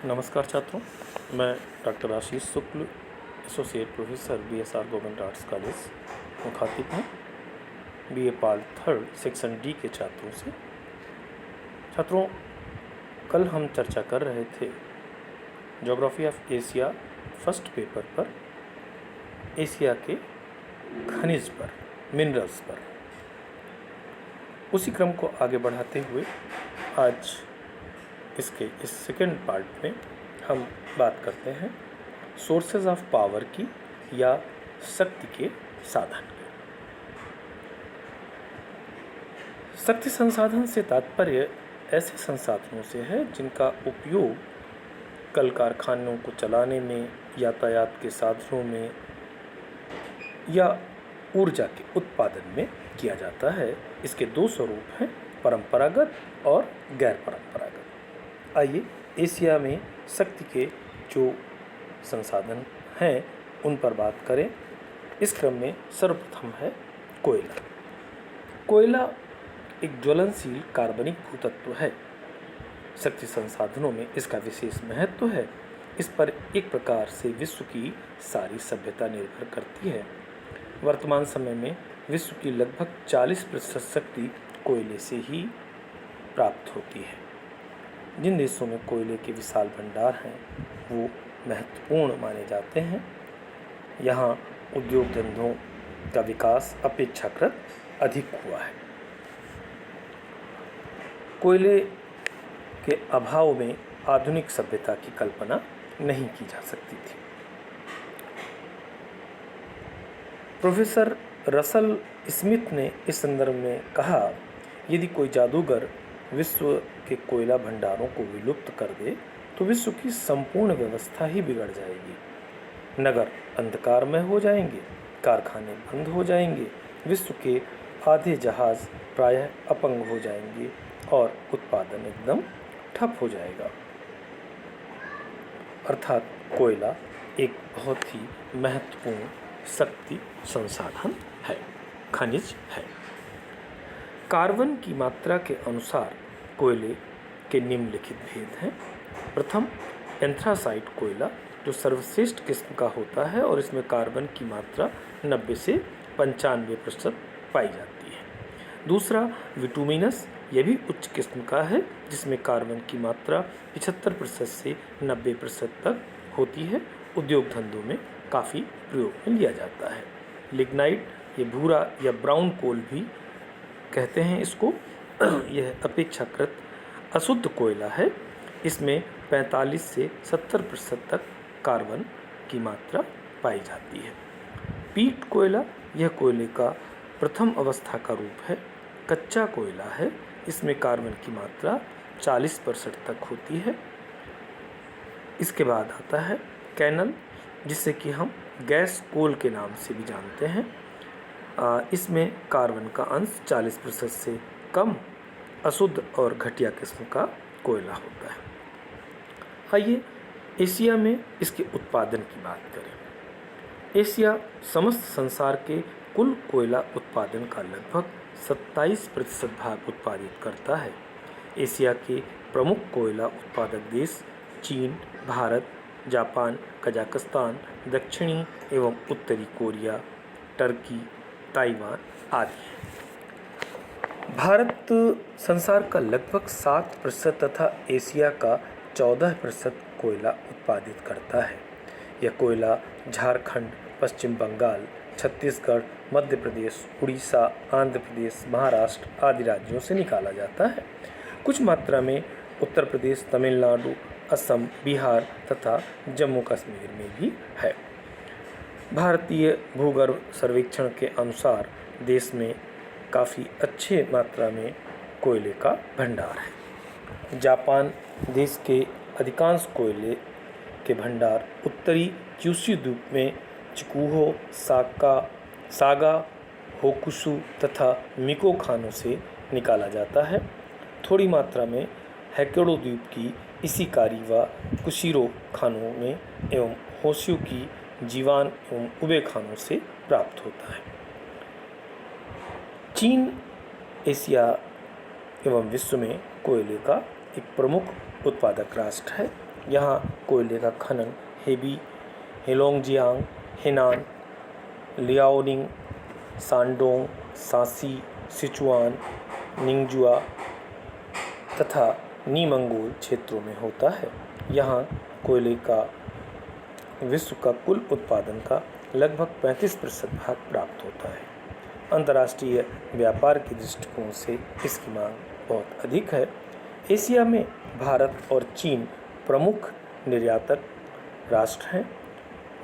नमस्कार छात्रों, मैं doctor Ashish Shukla, associate professor BSR government arts college मुखातिब हूँ बीए पाल थर्ड सेक्शन डी के छात्रों से। छात्रों, कल हम चर्चा कर रहे थे geography of Asia first paper पर एशिया के खनिज पर, मिनरल्स पर। उसी क्रम को आगे बढ़ाते हुए आज इसके इस सेकेंड पार्ट में हम बात करते हैं सोर्सेज ऑफ पावर की या शक्ति के साधन की। शक्ति संसाधन से तात्पर्य ऐसे संसाधनों से है जिनका उपयोग कल कारखानों को चलाने में, यातायात के साधनों में या ऊर्जा के उत्पादन में किया जाता है। इसके दो स्वरूप हैं, परंपरागत और गैर परंपरागत। आइए एशिया में शक्ति के जो संसाधन हैं उन पर बात करें। इस क्रम में सर्वप्रथम है कोयला। कोयला एक ज्वलनशील कार्बनिक भूतत्व है। शक्ति संसाधनों में इसका विशेष महत्व है। इस पर एक प्रकार से विश्व की सारी सभ्यता निर्भर करती है। वर्तमान समय में विश्व की लगभग 40% शक्ति कोयले से ही प्राप्त होती है। जिन देशों में कोयले के विशाल भंडार हैं वो महत्वपूर्ण माने जाते हैं। यहाँ उद्योग धंधों का विकास अपेक्षाकृत अधिक हुआ है। कोयले के अभाव में आधुनिक सभ्यता की कल्पना नहीं की जा सकती थी। प्रोफेसर रसल स्मिथ ने इस संदर्भ में कहा, यदि कोई जादूगर विश्व के कोयला भंडारों को विलुप्त कर दे तो विश्व की संपूर्ण व्यवस्था ही बिगड़ जाएगी। नगर अंधकारमय हो जाएंगे, कारखाने बंद हो जाएंगे, विश्व के आधे जहाज प्रायः अपंग हो जाएंगे और उत्पादन एकदम ठप हो जाएगा। अर्थात कोयला एक बहुत ही महत्वपूर्ण शक्ति संसाधन है, खनिज है। कार्बन की मात्रा के अनुसार कोयले के निम्नलिखित भेद हैं। प्रथम, एंथ्रासाइट कोयला जो सर्वश्रेष्ठ किस्म का होता है और इसमें कार्बन की मात्रा 90 से 95% पाई जाती है। दूसरा, विटुमिनस, यह भी उच्च किस्म का है जिसमें कार्बन की मात्रा 75% से 90% तक होती है। उद्योग धंधों में काफ़ी प्रयोग में लिया जाता है। लिग्नाइट, ये भूरा या ब्राउन कोल भी कहते हैं इसको, यह अपेक्षाकृत अशुद्ध कोयला है। इसमें 45 से 70% तक कार्बन की मात्रा पाई जाती है। पीट कोयला, यह कोयले का प्रथम अवस्था का रूप है, कच्चा कोयला है। इसमें कार्बन की मात्रा 40% तक होती है। इसके बाद आता है कैनल, जिसे कि हम गैस कोल के नाम से भी जानते हैं। इसमें कार्बन का अंश 40% से कम, अशुद्ध और घटिया किस्म का कोयला होता है। आइए एशिया में इसके उत्पादन की बात करें। एशिया समस्त संसार के कुल कोयला उत्पादन का लगभग 27% भाग उत्पादित करता है। एशिया के प्रमुख कोयला उत्पादक देश चीन, भारत, जापान, कजाकिस्तान, दक्षिणी एवं उत्तरी कोरिया, टर्की, ताइवान आदि हैं। भारत संसार का लगभग 7% तथा एशिया का 14% कोयला उत्पादित करता है। यह कोयला झारखंड, पश्चिम बंगाल, छत्तीसगढ़, मध्य प्रदेश, उड़ीसा, आंध्र प्रदेश, महाराष्ट्र आदि राज्यों से निकाला जाता है। कुछ मात्रा में उत्तर प्रदेश, तमिलनाडु, असम, बिहार तथा जम्मू कश्मीर में भी है। भारतीय भूगर्भ सर्वेक्षण के अनुसार देश में काफ़ी अच्छे मात्रा में कोयले का भंडार है। जापान देश के अधिकांश कोयले के भंडार उत्तरी क्यूशू द्वीप में चिकुहो, सागा, होकुसु तथा मिको खानों से निकाला जाता है। थोड़ी मात्रा में होक्काइडो द्वीप की इशिकारी व कुशिरो खानों में एवं होन्शु की जीवान एवं उबे खानों से प्राप्त होता है। चीन एशिया एवं विश्व में कोयले का एक प्रमुख उत्पादक राष्ट्र है। यहाँ कोयले का खनन हेबी, हेलोंगजियांग, हेनान, लियाओनिंग, सांडोंग, सांसी, सिचुआन, निंगजुआ तथा नीमंगोल क्षेत्रों में होता है। यहाँ कोयले का विश्व का कुल उत्पादन का लगभग 35% भाग प्राप्त होता है। अंतर्राष्ट्रीय व्यापार के दृष्टिकोण से इसकी मांग बहुत अधिक है। एशिया में भारत और चीन प्रमुख निर्यातक राष्ट्र हैं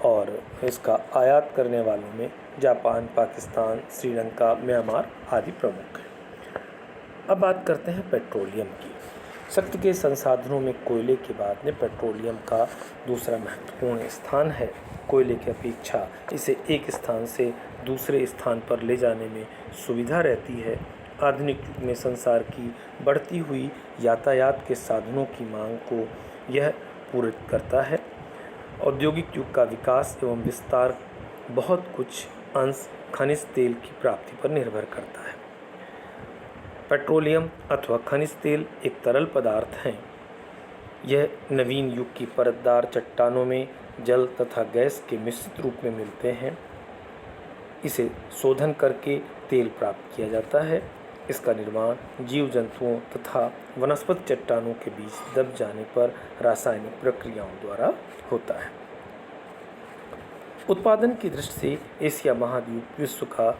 और इसका आयात करने वालों में जापान, पाकिस्तान, श्रीलंका, म्यांमार आदि प्रमुख हैं। अब बात करते हैं पेट्रोलियम की। शक्ति के संसाधनों में कोयले के बाद में पेट्रोलियम का दूसरा महत्वपूर्ण स्थान है। कोयले की अपेक्षा इसे एक स्थान से दूसरे स्थान पर ले जाने में सुविधा रहती है। आधुनिक युग में संसार की बढ़ती हुई यातायात के साधनों की मांग को यह पूरित करता है। औद्योगिक युग का विकास एवं विस्तार बहुत कुछ अंश खनिज तेल की प्राप्ति पर निर्भर करता है। पेट्रोलियम अथवा खनिज तेल एक तरल पदार्थ हैं। यह नवीन युग की परतदार चट्टानों में जल तथा गैस के मिश्रित रूप में मिलते हैं। इसे शोधन करके तेल प्राप्त किया जाता है। इसका निर्माण जीव जंतुओं तथा वनस्पति चट्टानों के बीच दब जाने पर रासायनिक प्रक्रियाओं द्वारा होता है। उत्पादन की दृष्टि से एशिया महाद्वीप विश्व का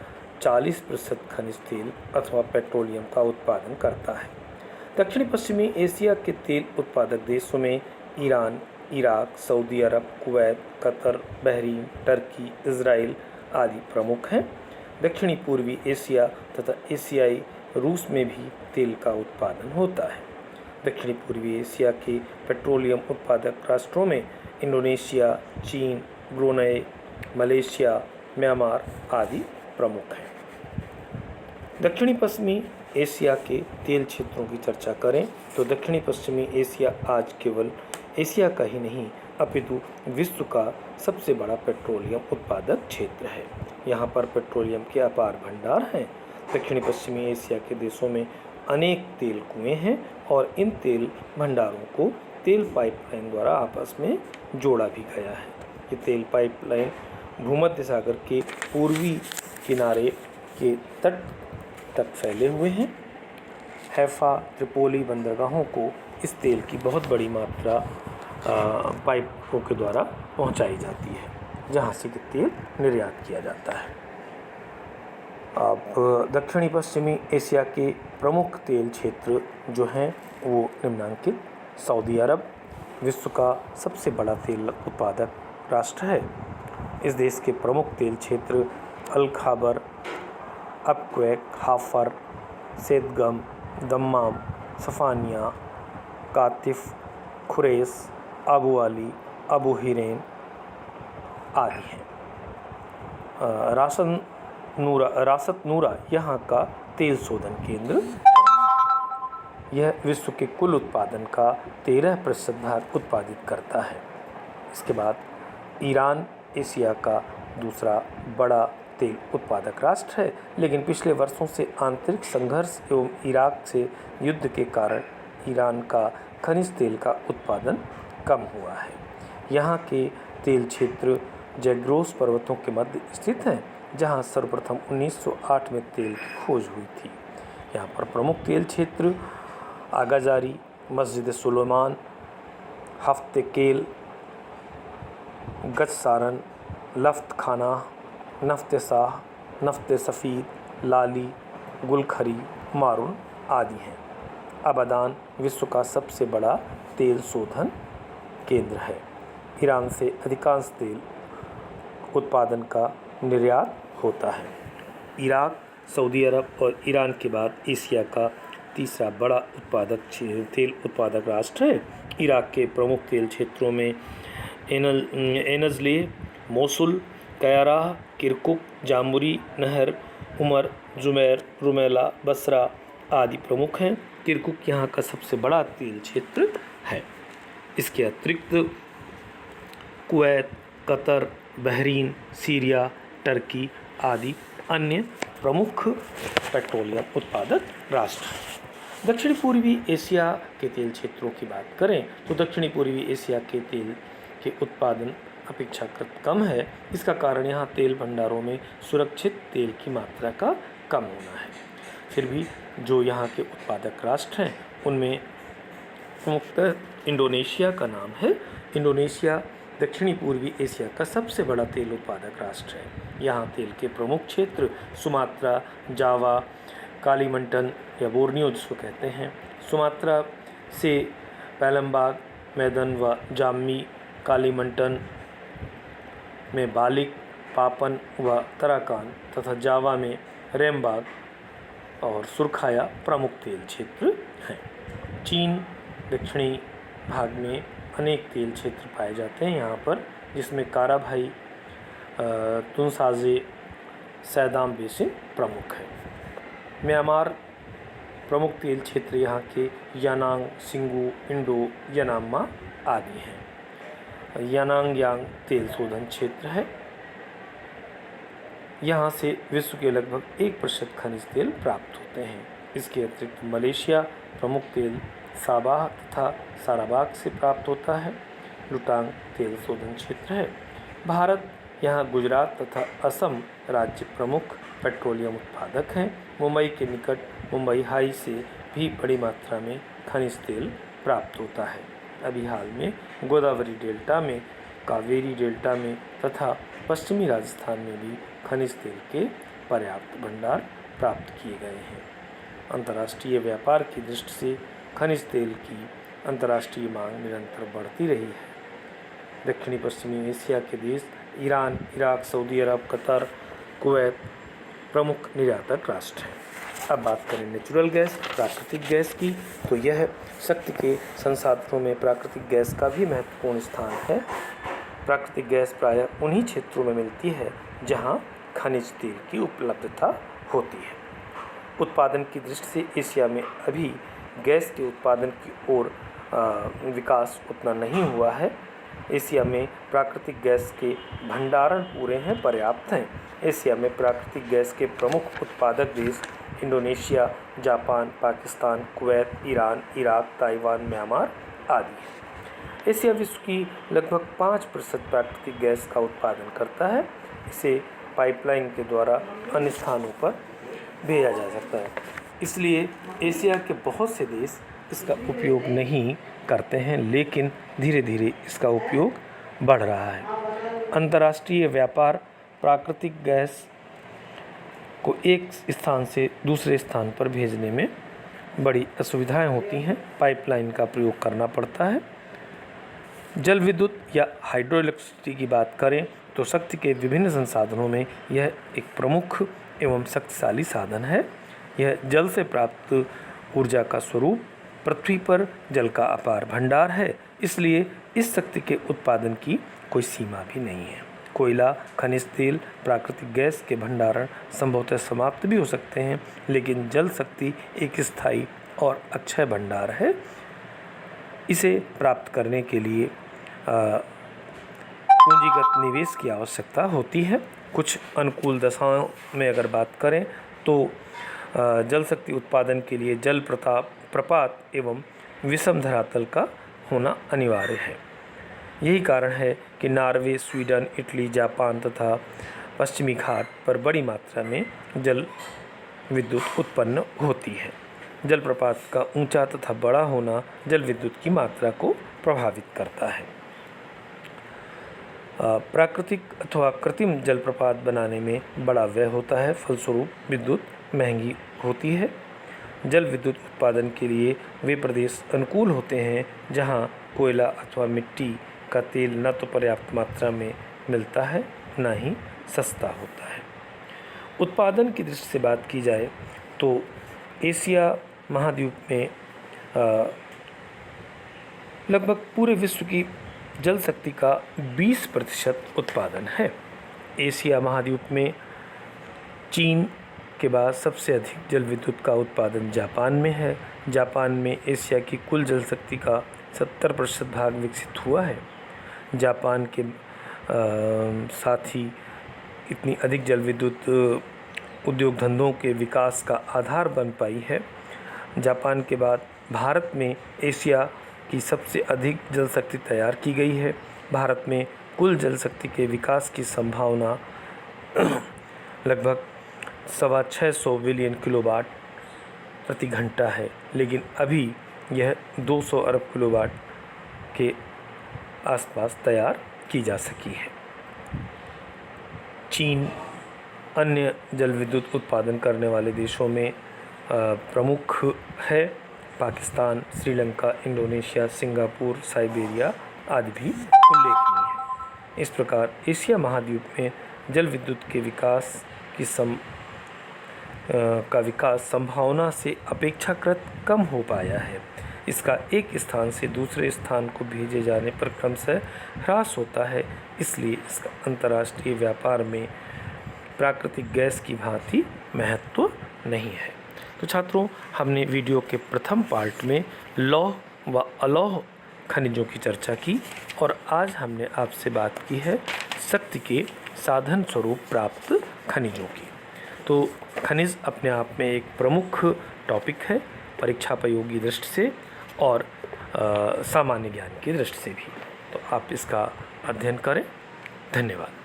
40% खनिज तेल अथवा पेट्रोलियम का उत्पादन करता है। दक्षिणी पश्चिमी एशिया के तेल उत्पादक देशों में Iran, Iraq, Saudi Arab, Kuwait, Qatar, Bahrain, Turkey, Israel आदि प्रमुख हैं। दक्षिणी पूर्वी एशिया तथा एशियाई रूस में भी तेल का उत्पादन होता है। दक्षिणी पूर्वी एशिया के पेट्रोलियम उत्पादक राष्ट्रों में इंडोनेशिया, चीन, ब्रुनेई, मलेशिया, म्यांमार आदि प्रमुख हैं। दक्षिणी पश्चिमी एशिया के तेल क्षेत्रों की चर्चा करें तो दक्षिणी पश्चिमी एशिया आज केवल एशिया का ही नहीं अपितु विश्व का सबसे बड़ा पेट्रोलियम उत्पादक क्षेत्र है। यहाँ पर पेट्रोलियम के अपार भंडार हैं। दक्षिणी पश्चिमी एशिया के देशों में अनेक तेल कुएं हैं और इन तेल भंडारों को तेल पाइपलाइन द्वारा आपस में जोड़ा भी गया है। ये तेल पाइपलाइन भूमध्य सागर के पूर्वी किनारे के तट तक फैले हुए हैं। हैफा, त्रिपोली बंदरगाहों को इस तेल की बहुत बड़ी मात्रा पाइपों के द्वारा पहुंचाई जाती है, जहां से कि तेल निर्यात किया जाता है। अब दक्षिणी पश्चिमी एशिया के प्रमुख तेल क्षेत्र जो हैं वो निम्नलिखित। सऊदी अरब विश्व का सबसे बड़ा तेल उत्पादक राष्ट्र है। इस देश के प्रमुख तेल क्षेत्र अल खाबर, अबक्वैक, हाफर, सेदगम, दम्माम, सफ़ानिया, कातिफ, खुरेस, अबू अली, अबू हिरेन आदि हैं। रासत नूरा यहाँ का तेल शोधन केंद्र है। यह विश्व के कुल उत्पादन का 13% भाग उत्पादित करता है। इसके बाद ईरान एशिया का दूसरा बड़ा तेल उत्पादक राष्ट्र है, लेकिन पिछले वर्षों से आंतरिक संघर्ष एवं इराक से युद्ध के कारण ईरान का खनिज तेल का उत्पादन कम हुआ है। यहाँ के तेल क्षेत्र जैग्रोस पर्वतों के मध्य स्थित हैं, जहाँ सर्वप्रथम 1908 में तेल की खोज हुई थी। यहाँ पर प्रमुख तेल क्षेत्र आगाजारी, मस्जिद सुलेमान, हफ्ते केल, गचसारन, लफ्त खाना, नफ्ते शाह, नफ्ते सफ़ीद, लाली, गुलखरी, मारून आदि हैं। अबादान विश्व का सबसे बड़ा तेल शोधन केंद्र है। ईरान से अधिकांश तेल उत्पादन का निर्यात होता है। इराक, सऊदी अरब और ईरान के बाद एशिया का तीसरा बड़ा तेल उत्पादक राष्ट्र है। इराक के प्रमुख तेल क्षेत्रों में एनजले, मोसुल, कयाराह, किरकुक, जामुरी, नहर, उमर, जुमैर, रुमेला, बसरा आदि प्रमुख हैं। किरकुक यहाँ का सबसे बड़ा तेल क्षेत्र है। इसके अतिरिक्त Kuwait, Qatar, Bahrain, Syria, Turkey आदि अन्य प्रमुख पेट्रोलियम उत्पादक राष्ट्र हैं। दक्षिणी पूर्वी एशिया के तेल क्षेत्रों की बात करें तो दक्षिणी पूर्वी एशिया के तेल के उत्पादन अपेक्षाकृत कम है। इसका कारण यहाँ तेल भंडारों में सुरक्षित तेल की मात्रा का कम होना है। फिर भी जो यहाँ के उत्पादक राष्ट्र हैं उनमें प्रमुखतः इंडोनेशिया का नाम है। इंडोनेशिया दक्षिणी पूर्वी एशिया का सबसे बड़ा तेल उत्पादक राष्ट्र है। यहाँ तेल के प्रमुख क्षेत्र सुमात्रा, जावा, कालीमंडन या बोर्नियो जिसको कहते हैं, सुमात्रा से पैलमबाग, मैदन व जाम्मी, कालीमंडन में बालिक, पापन व तराकान तथा जावा में रेमबाग और सुरखाया प्रमुख तेल क्षेत्र हैं। चीन दक्षिणी भाग में अनेक तेल क्षेत्र पाए जाते हैं यहाँ पर, जिसमें काराभाई, तुनसाजे, सैदाम बेसिन प्रमुख है। म्यांमार प्रमुख तेल क्षेत्र यहाँ के यानांग, सिंगू, इंडो, यनामा आदि हैं। यानांग यांग तेल शोधन क्षेत्र है। यहाँ से विश्व के लगभग 1% खनिज तेल प्राप्त होते हैं। इसके अतिरिक्त मलेशिया प्रमुख तेल साबाह तथा साराबाग से प्राप्त होता है। लुटांग तेल शोधन क्षेत्र है। भारत यहाँ गुजरात तथा असम राज्य प्रमुख पेट्रोलियम उत्पादक हैं। मुंबई के निकट मुंबई हाई से भी बड़ी मात्रा में खनिज तेल प्राप्त होता है। अभी हाल में गोदावरी डेल्टा में, कावेरी डेल्टा में तथा पश्चिमी राजस्थान में भी खनिज तेल के पर्याप्त भंडार प्राप्त किए गए हैं। अंतर्राष्ट्रीय व्यापार की दृष्टि से खनिज तेल की अंतर्राष्ट्रीय मांग निरंतर बढ़ती रही है। दक्षिणी पश्चिमी एशिया के देश ईरान, इराक, सऊदी अरब, कतर, कुवैत प्रमुख निर्यातक राष्ट्र हैं। अब बात करें नेचुरल गैस, प्राकृतिक गैस की, तो यह शक्ति के संसाधनों में प्राकृतिक गैस का भी महत्वपूर्ण स्थान है। प्राकृतिक गैस प्रायः उन्हीं क्षेत्रों में मिलती है जहां खनिज तेल की उपलब्धता होती है। उत्पादन की दृष्टि से एशिया में अभी गैस के उत्पादन की ओर विकास उतना नहीं हुआ है। एशिया में प्राकृतिक गैस के भंडारण पूरे हैं, पर्याप्त हैं। एशिया में प्राकृतिक गैस के प्रमुख उत्पादक देश Indonesia, Japan, Pakistan, Kuwait, Iran, Iraq, Taiwan, Myanmar आदि हैं। एशिया विश्व की लगभग 5% प्राकृतिक गैस का उत्पादन करता है। इसे पाइपलाइन के द्वारा अन्य स्थानों पर भेजा जा सकता है। इसलिए एशिया के बहुत से देश इसका उपयोग नहीं करते हैं, लेकिन धीरे धीरे इसका उपयोग बढ़ रहा है। अंतर्राष्ट्रीय व्यापार प्राकृतिक गैस को एक स्थान से दूसरे स्थान पर भेजने में बड़ी असुविधाएं होती हैं। पाइपलाइन का प्रयोग करना पड़ता है। जल विद्युत या हाइड्रो इलेक्ट्रिसिटी की बात करें तो शक्ति के विभिन्न संसाधनों में यह एक प्रमुख एवं शक्तिशाली साधन है। यह जल से प्राप्त ऊर्जा का स्वरूप, पृथ्वी पर जल का अपार भंडार है, इसलिए इस शक्ति के उत्पादन की कोई सीमा भी नहीं है। कोयला, खनिज तेल, प्राकृतिक गैस के भंडारण संभवतः समाप्त भी हो सकते हैं, लेकिन जल शक्ति एक स्थायी और अक्षय भंडार है। इसे प्राप्त करने के लिए पूंजीगत निवेश की आवश्यकता होती है। कुछ अनुकूल दशाओं में अगर बात करें तो जल शक्ति उत्पादन के लिए जल प्रपात एवं विषम धरातल का होना अनिवार्य है। यही कारण है कि नॉर्वे, स्वीडन, इटली, जापान तथा पश्चिमी घाट पर बड़ी मात्रा में जल विद्युत उत्पन्न होती है। जलप्रपात का ऊंचा तथा बड़ा होना जल विद्युत की मात्रा को प्रभावित करता है। प्राकृतिक अथवा कृत्रिम जलप्रपात बनाने में बड़ा व्यय होता है, फलस्वरूप विद्युत महंगी होती है। जल विद्युत उत्पादन के लिए वे प्रदेश अनुकूल होते हैं जहां कोयला अथवा मिट्टी का तेल न तो पर्याप्त मात्रा में मिलता है, न ही सस्ता होता है। उत्पादन की दृष्टि से बात की जाए तो एशिया महाद्वीप में लगभग पूरे विश्व की जल शक्ति का 20% उत्पादन है। एशिया महाद्वीप में चीन के बाद सबसे अधिक जल विद्युत का उत्पादन जापान में है। जापान में एशिया की कुल जल शक्ति का 70% भाग विकसित हुआ है। जापान के साथ ही इतनी अधिक जल विद्युत उद्योग धंधों के विकास का आधार बन पाई है। जापान के बाद भारत में एशिया की सबसे अधिक जल शक्ति तैयार की गई है। भारत में कुल जल शक्ति के विकास की संभावना लगभग 625 बिलियन किलोवाट प्रति घंटा है, लेकिन अभी यह 200 अरब किलोवाट के आसपास तैयार की जा सकी है। चीन अन्य जल विद्युत उत्पादन करने वाले देशों में प्रमुख है। Pakistan, Sri Lanka, Indonesia, Singapore, Siberia आदि भी उल्लेखनीय है। इस प्रकार एशिया महाद्वीप में जल विद्युत के विकास विकास संभावना से अपेक्षाकृत कम हो पाया है। इसका एक स्थान से दूसरे स्थान को भेजे जाने पर क्रमशः ह्रास होता है, इसलिए इसका अंतर्राष्ट्रीय व्यापार में प्राकृतिक गैस की भांति महत्व नहीं है। तो छात्रों, हमने वीडियो के प्रथम पार्ट में लौह व अलौह खनिजों की चर्चा की और आज हमने आपसे बात की है शक्ति के साधन स्वरूप प्राप्त खनिजों की। तो खनिज अपने आप में एक प्रमुख टॉपिक है परीक्षापयोगी दृष्टि से और सामान्य ज्ञान की दृष्टि से भी। तो आप इसका अध्ययन करें। धन्यवाद।